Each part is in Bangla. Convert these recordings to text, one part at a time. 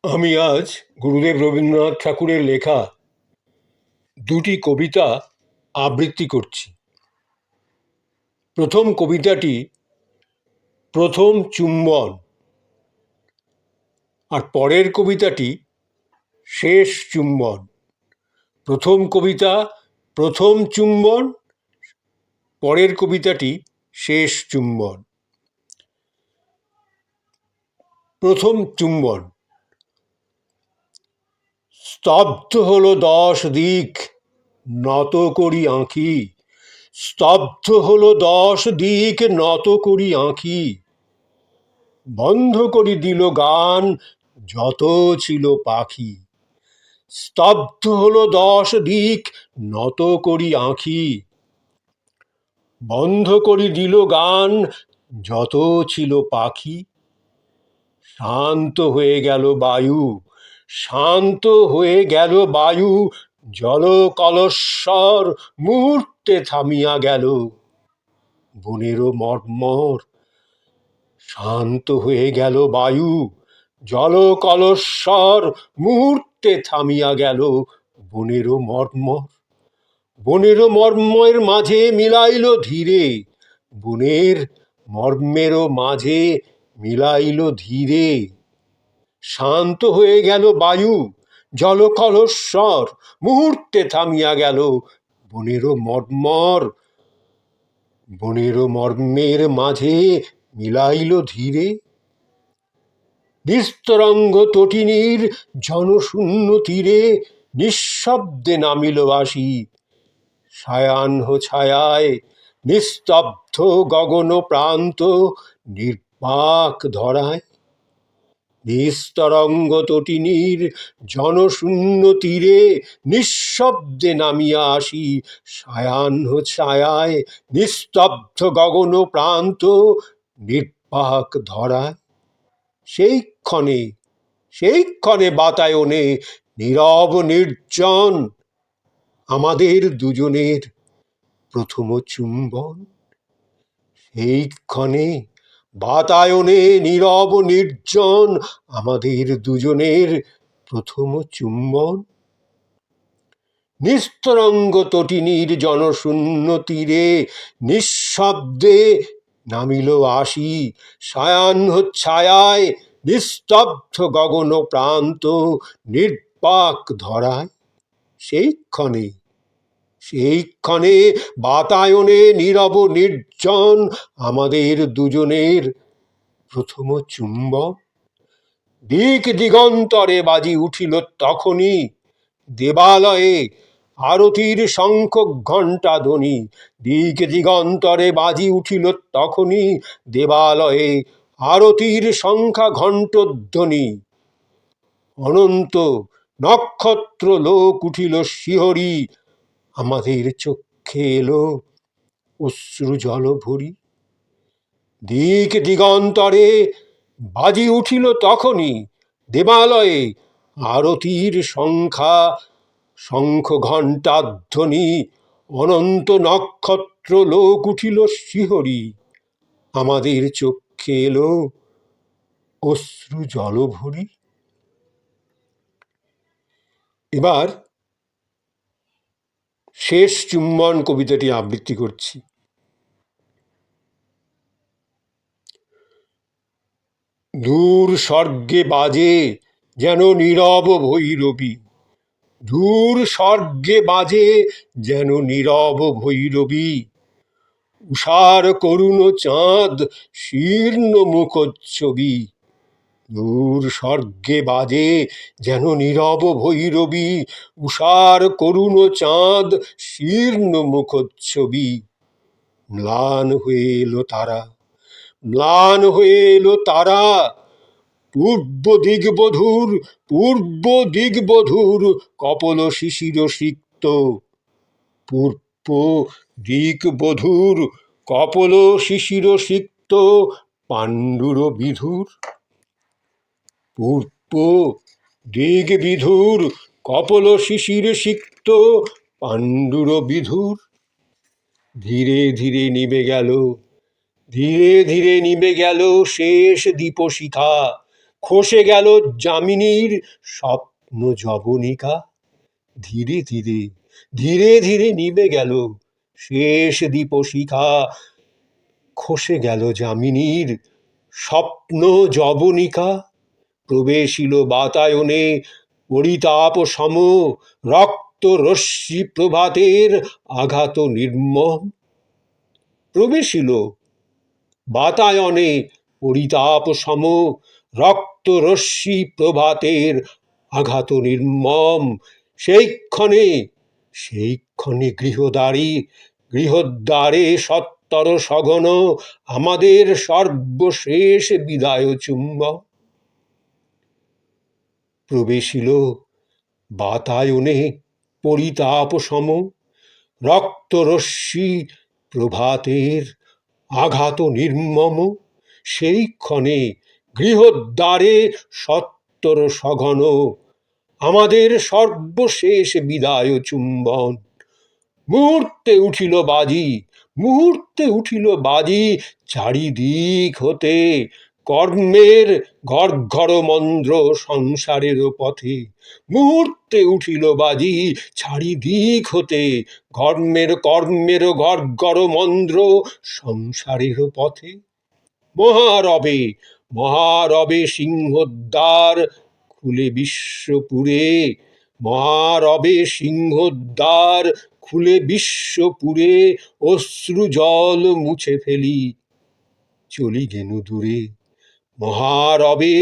আমি আজ গুরুদেব রবীন্দ্রনাথ ঠাকুরের লেখা দুটি কবিতা আবৃত্তি করছি। প্রথম কবিতাটি প্রথম চুম্বন, আর পরের কবিতাটি শেষ চুম্বন। প্রথম কবিতা প্রথম চুম্বন, পরের কবিতাটি শেষ চুম্বন। প্রথম চুম্বন। স্তব্ধ হলো 10 দিক, নত করি আঁখি। স্তব্ধ হলো 10 দিক, নত করি আঁখি। বন্ধ করি দিল গান, যত ছিল পাখি। স্তব্ধ হলো 10 দিক, নত করি আঁখি। বন্ধ করি দিল গান, যত ছিল পাখি। শান্ত হয়ে গেল বায়ু, শান্ত হয়ে গেল বায়ু। জল কলস্বর মুহূর্তে থামিয়া গেল। বনেরও মর্মর, শান্ত হয়ে গেল বায়ু। জল কলস্বর মুহূর্তে থামিয়া গেল। বনেরও মর্মর, বনেরও মর্মের মাঝে মিলাইল ধীরে। বনের মর্মেরও মাঝে মিলাইল ধীরে। শান্ত হয়ে গেল বায়ু, জল কলস্বর মুহূর্তে থামিয়া গেল। বনেরও মর্মর, বনেরও মর্মের মাঝে মিলাইল ধীরে। নিস্তরঙ্গ তটিনীর জনশূন্য তীরে নিঃশব্দে নামিল বাসি। সায়াহ্ন ছায়ায় নিস্তব্ধ গগন প্রান্ত নির্বাক ধরায়। নিস্তরঙ্গ তটিনীর জনশূন্য তীরে নিঃশব্দে নামিয়া আসি। সায়াহ্ন ছায়ায় নিস্তব্ধ গগন প্রান্ত নির্বাক ধরায়। সেই ক্ষণে বাতায়নে নীরব নির্জন আমাদের দুজনের প্রথম চুম্বন। সেই ক্ষণে বাতায়নে নীরব নির্জন আমাদের দুজনের প্রথম চুম্বন। নিস্তরঙ্গ তটিনীর জনশূন্য তীরে নিঃশব্দে নামিল আসি। সায়াহ্ন ছায়ায় নিস্তব্ধ গগন প্রান্ত নির্বাক ধরায়। সেই ক্ষণে বাতায়নে নীরব নির্জন আমাদের দুজনের প্রথম চুম্বন। দিক দিগন্তরে বাজি উঠিল তখনই দেবালয়ে আরতির শঙ্খ ঘণ্টা ধ্বনি। দিক দিগন্তরে বাজি উঠিল তখনই দেবালয়ে আরতির শঙ্খা ঘণ্টধ্বনি। অনন্ত নক্ষত্র লোক উঠিল শিহরি। আমাদের চক্ষে এলো অশ্রু জল ভরি। দিক দিগন্তরে বাজি উঠিল তখনই দেবালয়ে আরতির শঙ্খ ঘণ্টাধ্বনি। অনন্ত নক্ষত্র লোক উঠিল শিহরি। আমাদের চক্ষে এলো অশ্রু জল ভরি। এবার শেষ চুম্বন কবিতাটি আবৃত্তি করছি। দূর স্বর্গে বাজে যেন নীরব ভৈরবী। দূর স্বর্গে বাজে যেন নীরব ভৈরবী। উষার করুণ চাঁদ শীর্ণ মুখচ্ছবি। দূর স্বর্গে বাজে যেন নীরব ভৈরবী। উষার করুণ চাঁদ শীর্ণ মুখচ্ছবি। ম্লান হয়ে এলো তারা, ম্লান হয়ে এলো তারা। পূর্ব দিগবধূর কপল শিশির সিক্ত। পূর্ব দিগবধূর কপল শিশির সিক্ত পাণ্ডুর বিধুর। পূর্ব দিগবিধুর কপল শিশির সিক্ত পাণ্ডুর বিধুর। ধীরে ধীরে নিভে গেল, ধীরে ধীরে নিভে গেল শেষ দীপশিখা। খসে গেল যামিনীর স্বপ্ন যবনিকা, ধীরে ধীরে ধীরে ধীরে নিভে গেল শেষ দীপশিখা। খসে গেল যামিনীর স্বপ্ন যবনিকা, প্রবেশিল বাতায়নে পরিতাপ সম, রক্ত রশ্মি প্রভাতের আঘাত নির্মম। প্রবেশিল বাতায়নে পরিতাপ সম, রক্ত রশ্মি প্রভাতের আঘাত নির্মম। সেইক্ষণে গৃহদ্বারে সত্তর সঘন আমাদের সর্বশেষ বিদায় চুম্বন। প্রবেশিল বাতায়নে পরিতাপ সম, রক্ত রশ্মি প্রভাতের আঘাত নির্মম। সেইক্ষণে গৃহদ্বারে সত্তর সঘন আমাদের সর্বশেষ বিদায় চুম্বন। মুহূর্তে উঠিল বাজি চারিদিক হতে, কর্মের গড়ঘড় মন্দ্র সংসারের পথে। মুহূর্তে উঠিল বাজি চারিদিক হতে, কর্মের গড়ঘড় মন্দ্র সংসারের পথে। মহারবে সিংহদ্বার খুলে বিশ্বপুরে, মহারবে সিংহদ্বার খুলে বিশ্বপুরে, অশ্রু জল মুছে ফেলি চলি গেনু দূরে। মহারবে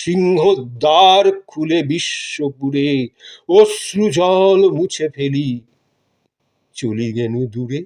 সিংহদ্বার খুলে বিশ্বপুরে, অশ্রু জল মুছে ফেলি চলি গেনু দূরে।